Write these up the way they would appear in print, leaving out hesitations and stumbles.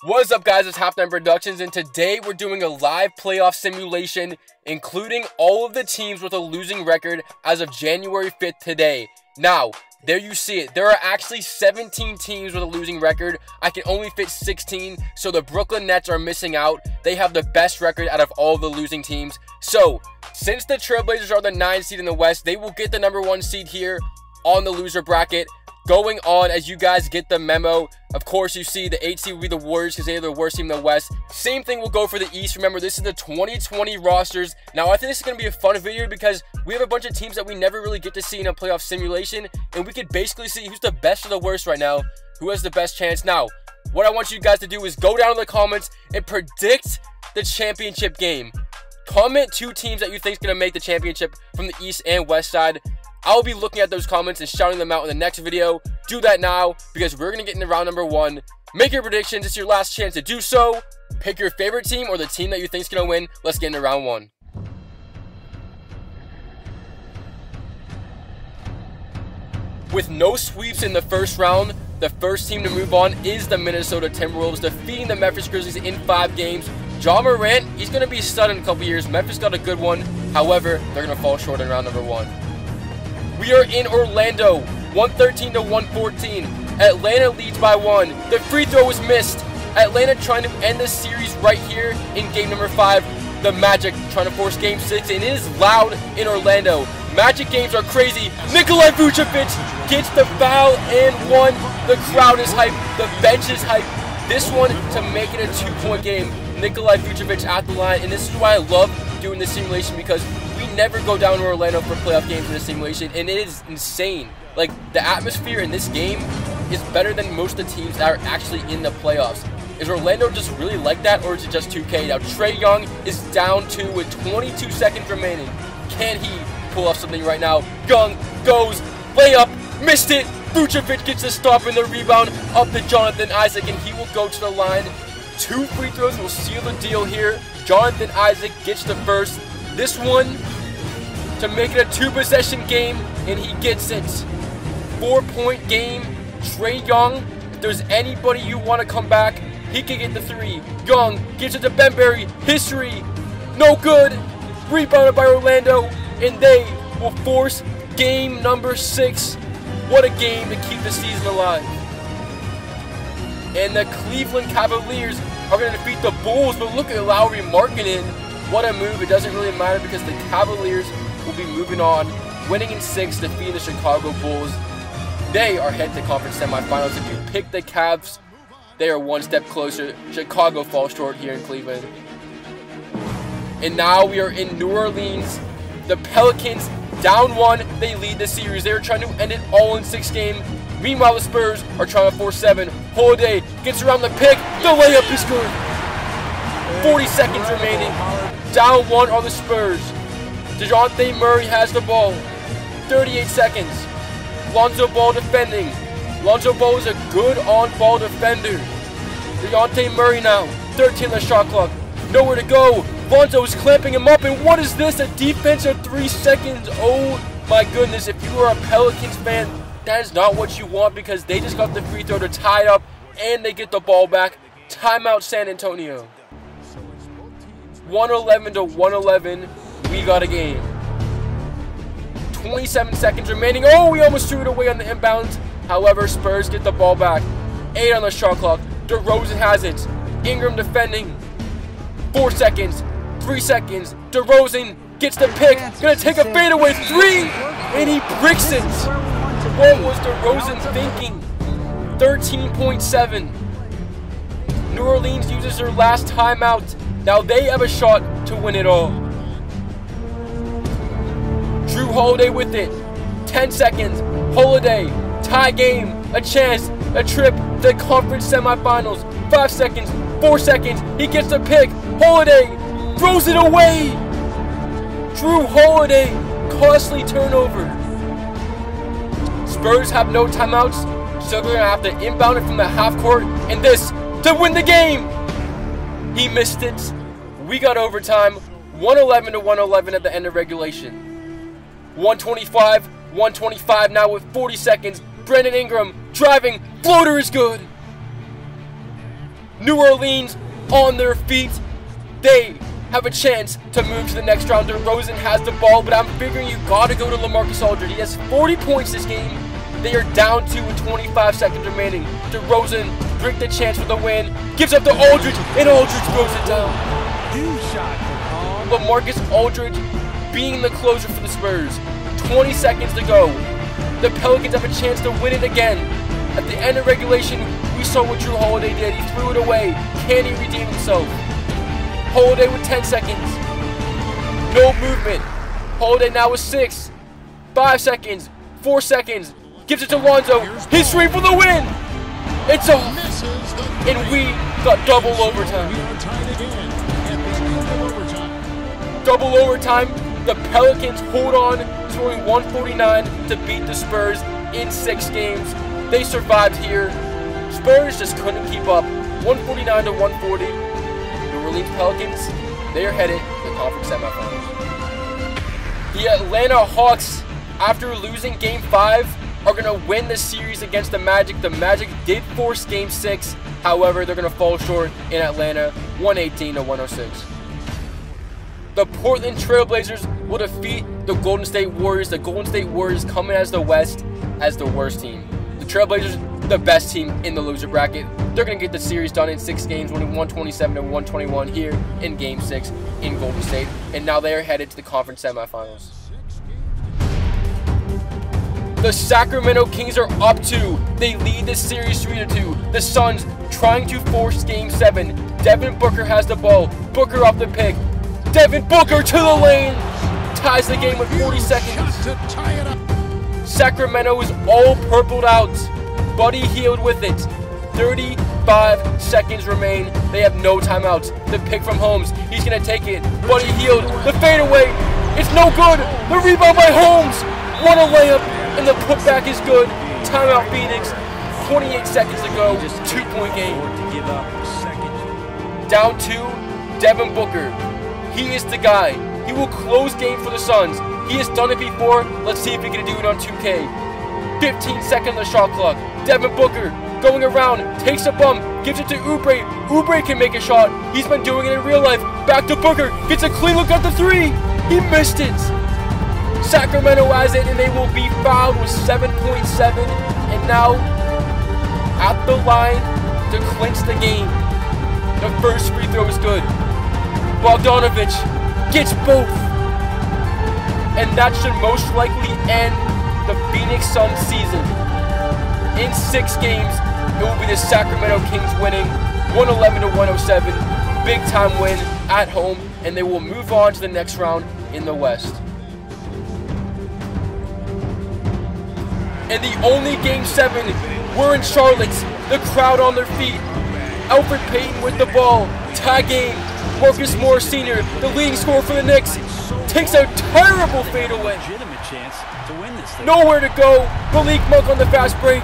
What is up, guys? It's Halftime Productions, and today we're doing a live playoff simulation, including all of the teams with a losing record as of January 5th today. Now, there you see it. There are actually 17 teams with a losing record. I can only fit 16, so the Brooklyn Nets are missing out. They have the best record out of all the losing teams. So, since the Trailblazers are the 9th seed in the West, they will get the number 1 seed here on the loser bracket. Going on, as you guys get the memo, of course you see the 8 seed will be the Warriors because they are the worst team in the West. Same thing will go for the East. Remember, this is the 2020 rosters. Now, I think this is going to be a fun video because we have a bunch of teams that we never really get to see in a playoff simulation, and we could basically see who's the best or the worst right now, who has the best chance. Now, what I want you guys to do is go down in the comments and predict the championship game. Comment 2 teams that you think is going to make the championship from the East and West side. I'll be looking at those comments and shouting them out in the next video. Do that now because we're going to get into round number 1. Make your predictions. It's your last chance to do so. Pick your favorite team or the team that you think is going to win. Let's get into round 1. With no sweeps in the first round, the first team to move on is the Minnesota Timberwolves, defeating the Memphis Grizzlies in 5 games. Ja Morant, he's going to be stud in a couple years. Memphis got a good one. However, they're going to fall short in round number 1. We are in Orlando, 113 to 114. Atlanta leads by 1. The free throw was missed. Atlanta trying to end the series right here in game number 5. The Magic trying to force game 6, and it is loud in Orlando. Magic games are crazy. Nikola Vucevic gets the foul and 1. The crowd is hyped. The bench is hyped. This one to make it a 2-point game. Nikola Vucevic at the line, and this is why I love doing this simulation because we never go down to Orlando for playoff games in this simulation, and it is insane. Like, the atmosphere in this game is better than most of the teams that are actually in the playoffs. Is Orlando just really like that, or is it just 2K? Now, Trae Young is down 2 with 22 seconds remaining. Can he pull off something right now? Young goes, layup, missed it. Vucevic gets the stop and the rebound up to Jonathan Isaac, and he will go to the line. 2 free throws will seal the deal here. Jonathan Isaac gets the first. This one to make it a 2-possession game, and he gets it. 4-point game. Trae Young, if there's anybody you want to come back, he can get the 3. Young gives it to Benberry. History. No good. Rebounded by Orlando, and they will force game number 6. What a game to keep the season alive. And the Cleveland Cavaliers are going to defeat the Bulls, but look at Lauri Markkanen. What a move. It doesn't really matter because the Cavaliers will be moving on, winning in 6, defeating the Chicago Bulls. They are headed to conference semifinals. If you pick the Cavs, they are 1 step closer. Chicago falls short here in Cleveland. And now we are in New Orleans. The Pelicans down 1. They lead the series. They are trying to end it all in 6 games. Meanwhile, the Spurs are trying to force 7. Holiday gets around the pick. The layup is good. 40 seconds remaining. Down 1 on the Spurs. DeJounte Murray has the ball. 38 seconds. Lonzo Ball defending. Lonzo Ball is a good on-ball defender. DeJounte Murray now. 13 on the shot clock. Nowhere to go. Lonzo is clamping him up. And what is this? A defense of 3 seconds. Oh my goodness. If you are a Pelicans fan, that is not what you want because they just got the free throw to tie it up and they get the ball back. Timeout San Antonio. 111 to 111. We got a game. 27 seconds remaining. Oh, we almost threw it away on the inbounds. However, Spurs get the ball back. 8 on the shot clock. DeRozan has it. Ingram defending. 4 seconds. 3 seconds. DeRozan gets the pick. Gonna take a fadeaway 3. And he bricks it. What was DeRozan thinking? 13.7. New Orleans uses their last timeout. Now they have a shot to win it all. Drew Holiday with it. 10 seconds. Holiday. Tie game. A chance. A trip to the conference semifinals. 5 seconds. 4 seconds. He gets the pick. Holiday throws it away. Drew Holiday. Costly turnover. Spurs have no timeouts, so they're going to have to inbound it from the half court, and this to win the game. He missed it. We got overtime, 111 to 111 at the end of regulation. 125 now with 40 seconds. Brandon Ingram driving, floater is good. New Orleans on their feet. They have a chance to move to the next round. DeRozan has the ball, but I'm figuring you gotta go to LaMarcus Aldridge. He has 40 points this game. They are down 2 with 25 seconds remaining. DeRozan brings the chance for the win. Gives up to Aldridge, and Aldridge throws it down. LaMarcus Aldridge being the closer for the Spurs. 20 seconds to go. The Pelicans have a chance to win it again. At the end of regulation, we saw what Drew Holiday did. He threw it away. Can he redeem himself? Holiday with 10 seconds. No movement. Holiday now with 6. 5 seconds. 4 seconds. Gives it to Lonzo. His three for the win. It's off. And we got double overtime. Double overtime. The Pelicans hold on, scoring 149 to beat the Spurs in 6 games. They survived here. Spurs just couldn't keep up. 149 to 140. New Orleans Pelicans, they are headed to the conference semifinals. The Atlanta Hawks, after losing Game 5, are going to win the series against the Magic. The Magic did force Game 6. However, they're going to fall short in Atlanta, 118 to 106. The Portland Trail Blazers will defeat the Golden State Warriors. The Golden State Warriors coming as the West as the worst team. The Trail Blazers, the best team in the loser bracket. They're going to get the series done in 6 games, winning 127 to 121 here in Game 6 in Golden State. And now they are headed to the conference semifinals. The Sacramento Kings are up 2. They lead the series 3-2. The Suns trying to force Game 7. Devin Booker has the ball. Booker off the pick. Devin Booker to the lane. Ties the game with 40 seconds. Sacramento is all purpled out. Buddy Hield with it. 35 seconds remain. They have no timeouts. The pick from Holmes. He's going to take it. Buddy Hield. The fadeaway. It's no good. The rebound by Holmes. What a layup. And the putback is good. Timeout Phoenix. 28 seconds to go. 2-point game. Down 2. Devin Booker. He is the guy. He will close game for the Suns. He has done it before. Let's see if he can do it on 2K. 15 seconds on the shot clock. Devin Booker going around. Takes a bump. Gives it to Oubre. Oubre can make a shot. He's been doing it in real life. Back to Booker. Gets a clean look at the 3. He missed it. Sacramento has it, and they will be fouled with 7.7. And now at the line to clinch the game. The first free throw is good. Bogdanovich gets both. And that should most likely end the Phoenix Suns season. In 6 games, it will be the Sacramento Kings winning 111 to 107. Big time win at home, and they will move on to the next round in the West. And the only Game 7, we're in Charlotte. The crowd on their feet. Alfred Payton with the ball. Tie game. Marcus Morris Sr., the leading scorer for the Knicks, takes a terrible fadeaway. Nowhere to go. Malik Monk on the fast break.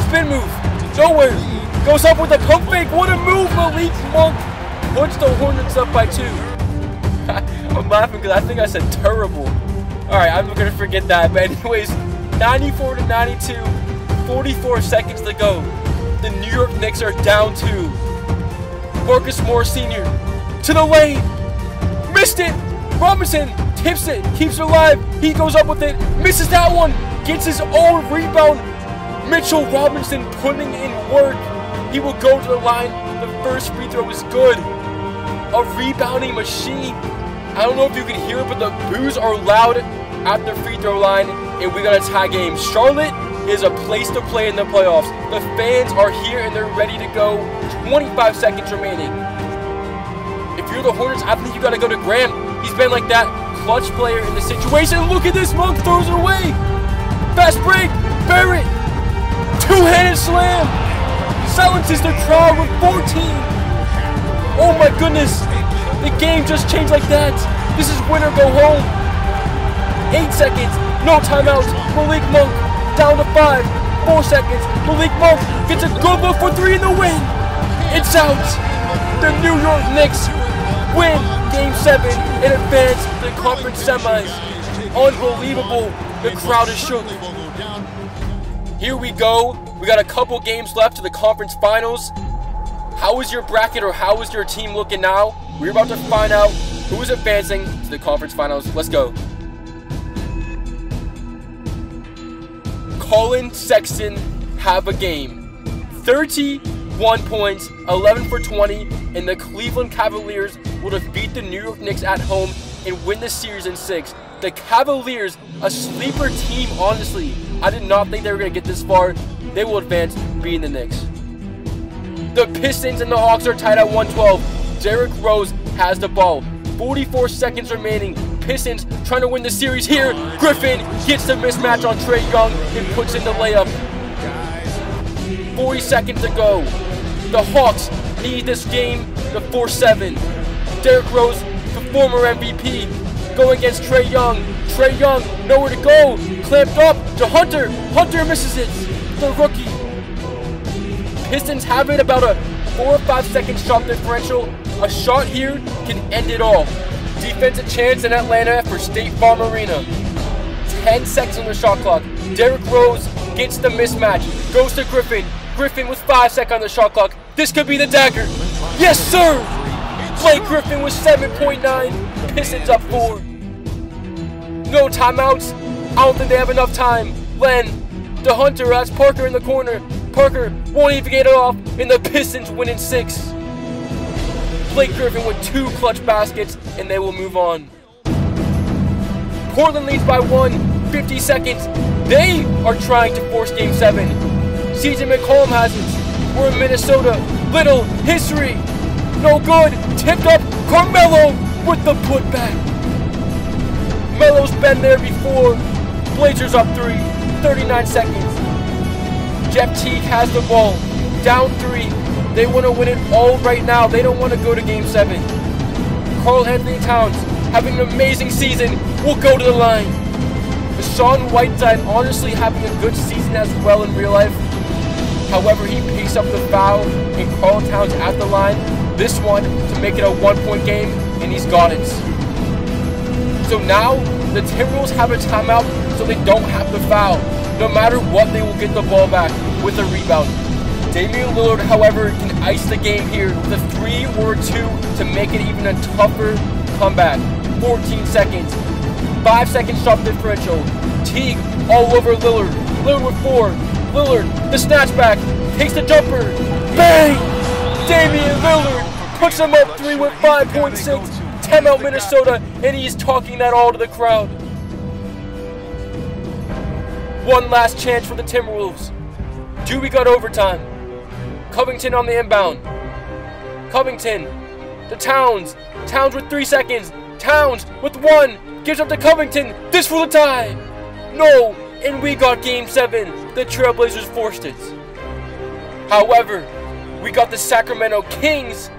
Spin move. Nowhere. Goes up with a pump fake. What a move. Malik Monk puts the Hornets up by 2. I'm laughing because I think I said terrible. Alright, I'm going to forget that. But anyways, 94 to 92. 44 seconds to go. The New York Knicks are down 2. Marcus Morris Sr. to the lane. Missed it. Robinson tips it. Keeps it alive. He goes up with it. Misses that one. Gets his own rebound. Mitchell Robinson putting in work. He will go to the line. The first free throw is good. A rebounding machine. I don't know if you can hear it, but the boos are loud at the free throw line. And we got a tie game. Charlotte is a place to play in the playoffs. The fans are here and they're ready to go. 25 seconds remaining. If you're the Hornets, I think you got to go to Graham. He's been like that clutch player in the situation. Look at this. Monk throws it away. Fast break. Barrett. Two-handed slam. Silences the crowd with 14. Oh my goodness. The game just changed like that. This is win or go home. 8 seconds. No timeouts. Malik Monk down to 5. 4 seconds. Malik Monk gets a good look for 3 in the win. It's out. The New York Knicks win Game 7 and advance to the conference semis. Unbelievable. The crowd is shook. Here we go. We got a couple games left to the conference finals. How is your bracket or how is your team looking now? We're about to find out who is advancing to the conference finals. Let's go. Colin Sexton have a game. 31 points, 11 for 20, and the Cleveland Cavaliers will defeat the New York Knicks at home and win the series in 6. The Cavaliers, a sleeper team, honestly. I did not think they were going to get this far. They will advance, beating the Knicks. The Pistons and the Hawks are tied at 112. Derrick Rose has the ball. 44 seconds remaining. Pistons trying to win the series here. Griffin gets the mismatch on Trae Young and puts in the layup. 40 seconds to go. The Hawks need this game to force 7. Derrick Rose, the former MVP, going against Trae Young. Trae Young, nowhere to go. Clamped up to Hunter. Hunter misses it. The rookie. Pistons have it about a 4 or 5 second shot differential. A shot here can end it all. Defensive chance in Atlanta for State Farm Arena. 10 seconds on the shot clock. Derrick Rose gets the mismatch. Goes to Griffin. Griffin with 5 seconds on the shot clock. This could be the dagger. Yes, sir! Blake Griffin with 7.9. Pistons up 4. No timeouts. I don't think they have enough time. Len to Hunter. That's Parker in the corner. Parker won't even get it off, and the Pistons win in 6. Blake Griffin with 2 clutch baskets, and they will move on. Portland leads by 1, 50 seconds. They are trying to force Game 7. CJ McCollum has it. We're in Minnesota. Little history. No good. Tipped up. Carmelo with the putback. Melo's been there before. Blazers up 3. 39 seconds. Jeff Teague has the ball. Down 3. They want to win it all right now. They don't want to go to Game 7. Karl Anthony Towns, having an amazing season, will go to the line. Deshaun Whiteside honestly having a good season as well in real life. However, he picks up the foul, and Karl Towns at the line. This one to make it a 1-point game, and he's got it. So now, the Timberwolves have a timeout, so they don't have the foul. No matter what, they will get the ball back with a rebound. Damian Lillard, however, can ice the game here with a 3 or 2 to make it even a tougher comeback. 14 seconds. 5 second shot differential. Teague all over Lillard. Lillard with 4. Lillard, the snatchback, takes the jumper. Bang! Damian Lillard puts him up 3 with 5.6. Timeout Minnesota, and he's talking that all to the crowd. One last chance for the Timberwolves. We got overtime. Covington on the inbound. Covington to Towns. Towns with 3 seconds. Towns with 1. Gives up to Covington. This for the tie. No. And we got Game 7. The Trailblazers forced it. However, we got the Sacramento Kings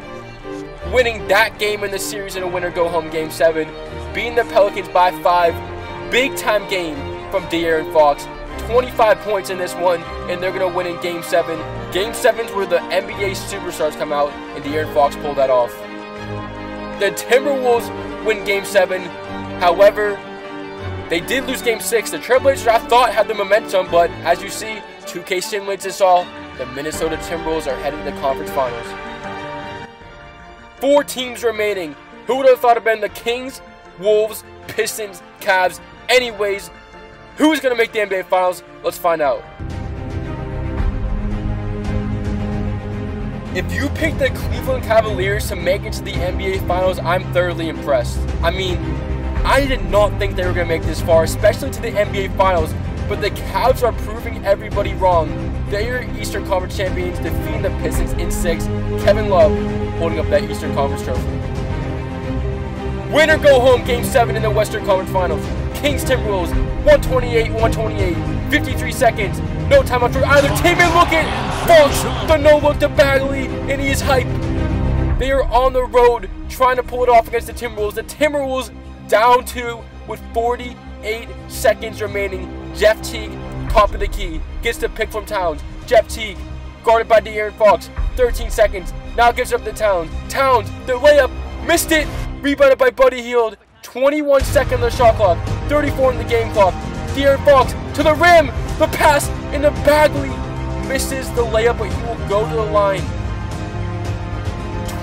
winning that game in the series in a winner-go-home Game 7. Beating the Pelicans by 5. Big-time game from De'Aaron Fox. 25 points in this one, and they're going to win in Game 7. Game 7's where the NBA superstars come out, and De'Aaron Fox pulled that off. The Timberwolves win Game 7. However, they did lose Game 6. The Trailblazers, I thought, had the momentum, but as you see, 2K simulates this all. The Minnesota Timberwolves are headed to the conference finals. 4 teams remaining. Who would have thought it been the Kings, Wolves, Pistons, Cavs? Anyways, who's going to make the NBA Finals? Let's find out. If you pick the Cleveland Cavaliers to make it to the NBA Finals, I'm thoroughly impressed. I mean, I did not think they were going to make this far, especially to the NBA Finals, but the Cavs are proving everybody wrong. They are Eastern Conference champions, defeating the Pistons in 6. Kevin Love holding up that Eastern Conference trophy. Winner go home, Game 7 in the Western Conference Finals. Kings Timberwolves, 128-128, 53 seconds. No timeout for either team, and look at Fox, the no-look to Bagley, and he is hype. They are on the road trying to pull it off against the Timberwolves. The Timberwolves down 2 with 48 seconds remaining. Jeff Teague, top of the key, gets the pick from Towns. Jeff Teague, guarded by De'Aaron Fox, 13 seconds. Now gives it up to Towns. Towns, the layup, missed it. Rebounded by Buddy Hield. 21 seconds on the shot clock. 34 in the game clock. De'Aaron Fox to the rim. The pass into Bagley. Misses the layup, but he will go to the line.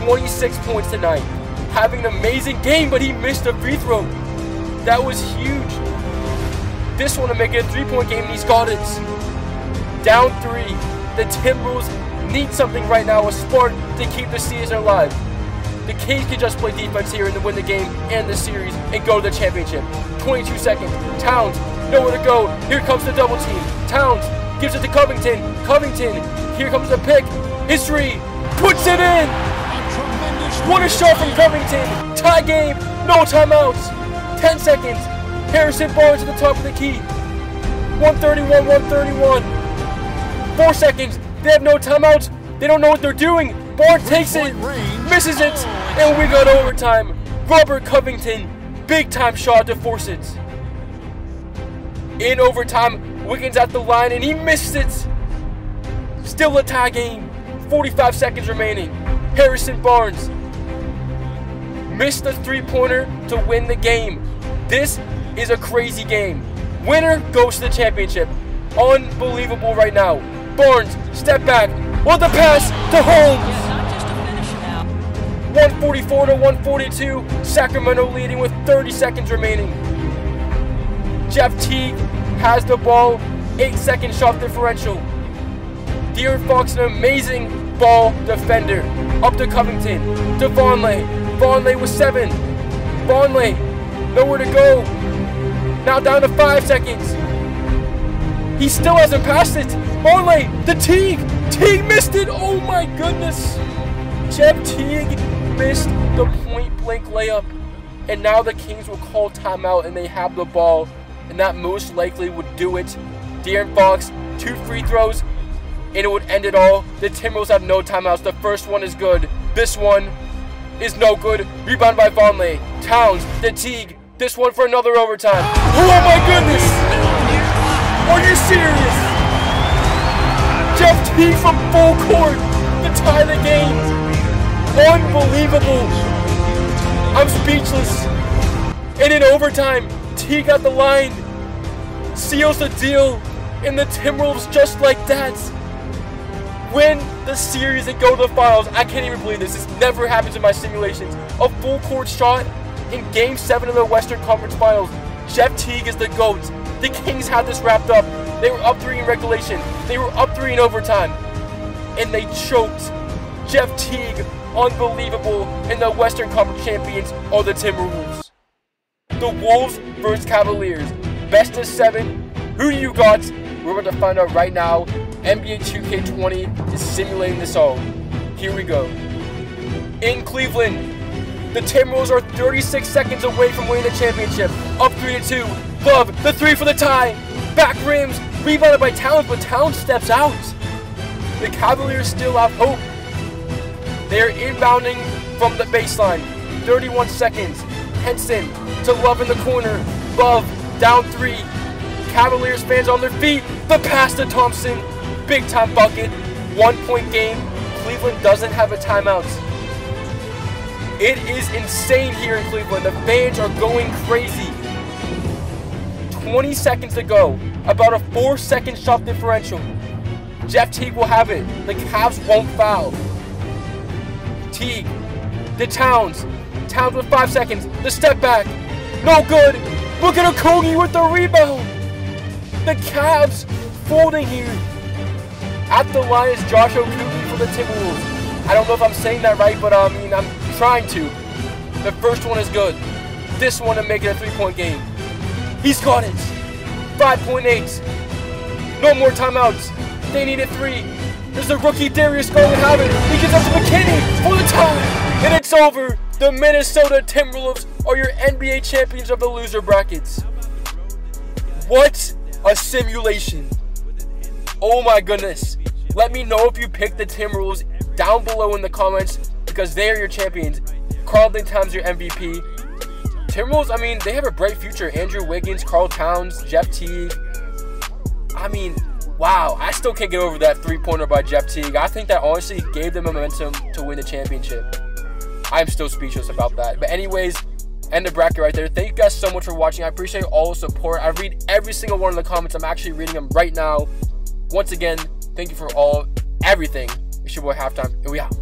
26 points tonight. Having an amazing game, but he missed a free throw. That was huge. This one to make it a 3-point game, and he's got it. Down 3. The Timberwolves need something right now, a spark to keep the season alive. The Kings can just play defense here and to win the game and the series and go to the championship. 22 seconds. Towns, nowhere to go. Here comes the double team. Towns gives it to Covington. Covington, here comes the pick. His three, puts it in. What a shot from Covington. Tie game, no timeouts. 10 seconds. Harrison Barnes at the top of the key. 131, 131. 4 seconds. They have no timeouts. They don't know what they're doing. Barnes takes it, misses it, and we got overtime. Robert Covington, big time shot to force it. In overtime, Wiggins at the line, and he missed it. Still a tie game. 45 seconds remaining. Harrison Barnes missed the three-pointer to win the game. This is a crazy game. Winner goes to the championship. Unbelievable right now. Barnes, step back. What the pass to Holmes. 144 to 142. Sacramento leading with 30 seconds remaining. Jeff Teague has the ball. 8-second shot differential. De'Aaron Fox, an amazing ball defender. Up to Covington. To Vonleh. Vonleh with 7. Vonleh, nowhere to go. Now down to 5 seconds. He still hasn't passed it. Vonleh, the Teague. Teague missed it. Oh my goodness. Jeff Teague missed the point-blank layup. And now the Kings will call timeout and they have the ball. And that most likely would do it. De'Aaron Fox, 2 free throws. And it would end it all. The Timberwolves have no timeouts. The first one is good. This one is no good. Rebound by Vonleh. Towns, the Teague. This one for another overtime. Oh my goodness! Are you serious? Jeff Teague from full court to tie the game. Unbelievable. I'm speechless. And in overtime, Teague got the line. Seals the deal. And the Timberwolves, just like that, win the series and go to the finals. I can't even believe this. This never happens in my simulations. A full court shot in Game 7 of the Western Conference Finals. Jeff Teague is the GOAT. The Kings had this wrapped up. They were up 3 in regulation. They were up 3 in overtime. And they choked. Jeff Teague, unbelievable. And the Western Conference champions are the Timberwolves. The Wolves versus Cavaliers. Best of 7. Who do you got? We're about to find out right now. NBA2K20 is simulating this all. Here we go. In Cleveland, the Timberwolves are 36 seconds away from winning the championship. Up 3-2. Love, the 3 for the tie. Back rims, rebounded by Towns, but Towns steps out. The Cavaliers still have hope. They're inbounding from the baseline. 31 seconds. Henson to Love in the corner. Love, down 3. Cavaliers fans on their feet. The pass to Thompson. Big time bucket. 1-point game. Cleveland doesn't have a timeout. It is insane here in Cleveland. The fans are going crazy. 20 seconds to go. About a 4-second shot differential. Jeff Teague will have it. The Cavs won't foul. Teague. The Towns. Towns with 5 seconds. The step back. No good. Look at Okogie with the rebound. The Cavs folding here. At the line is Josh Okogie for the Timberwolves. I don't know if I'm saying that right, but I'm trying to. The first one is good. This one to make it a 3-point game. He's got it. 5.8. No more timeouts. They need a 3. There's the rookie Darius Garland have it. He gets up to McKinney for the tie. And it's over. The Minnesota Timberwolves are your NBA champions of the loser brackets. What a simulation. Oh my goodness. Let me know if you picked the Timberwolves down below in the comments because they are your champions. Carlton Towns your MVP. Timberwolves, I mean, they have a bright future. Andrew Wiggins, Karl Towns, Jeff Teague. I mean, wow. I still can't get over that 3-pointer by Jeff Teague. I think that honestly gave them momentum to win the championship. I'm still speechless about that. But anyways, end the bracket right there. Thank you guys so much for watching. I appreciate all the support. I read every single one of the comments. I'm actually reading them right now. Once again, thank you for everything. It's your boy Halftime, and we out.